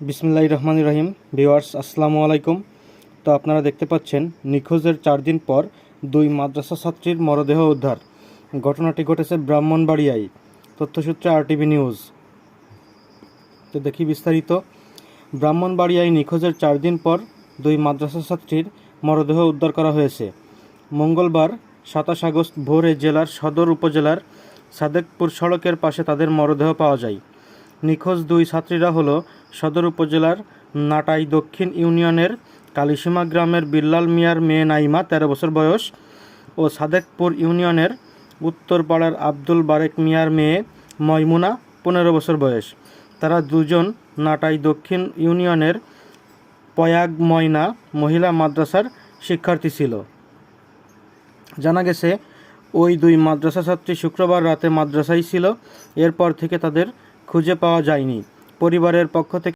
বিসমিল্লাহির রহমানির রহিম। ভিউয়ার্স, আসসালামু আলাইকুম। তো আপনারা দেখতে পাচ্ছেন নিখোঁজের 4 দিন পর 2 মাদ্রাসা ছাত্রীর মরদেহ উদ্ধার। ঘটনাটি ঘটেছে ব্রাহ্মণবাড়িয়ায়। তথ্যসূত্রে আরটিভি নিউজ। তো দেখি বিস্তারিত। ব্রাহ্মণবাড়িয়ায় নিখোঁজের 4 দিন পর 2 মাদ্রাসা ছাত্রীর মরদেহ উদ্ধার করা হয়েছে। মঙ্গলবার 27 আগস্ট ভোরে জেলার সদর উপজেলার সাদেকপুর সড়কের পাশে তাদের মরদেহ পাওয়া যায়। নিখোঁজ 2 ছাত্রীরা হলো সদর উপজেলার নাটাই দক্ষিণ ইউনিয়নের কালিসীমা গ্রামের বিল্লাল মিয়ার মেয়ে নাইমা 13 বছর বয়স ও সাদেকপুর ইউনিয়নের উত্তরপাড়ার আব্দুল বারেক মিয়ার মেয়ে ময়মুনা 15 বছর বয়স। তারা দুজন নাটাই দক্ষিণ ইউনিয়নের পয়াগ ময়না মহিলা মাদ্রাসার শিক্ষার্থী ছিল। জানা গেছে ওই 2 মাদ্রাসা ছাত্রী শুক্রবার রাতে মাদ্রাসায় ছিল। এরপর থেকে তাদের খুঁজে পাওয়া যায়নি। পরিবারের পক্ষ থেকে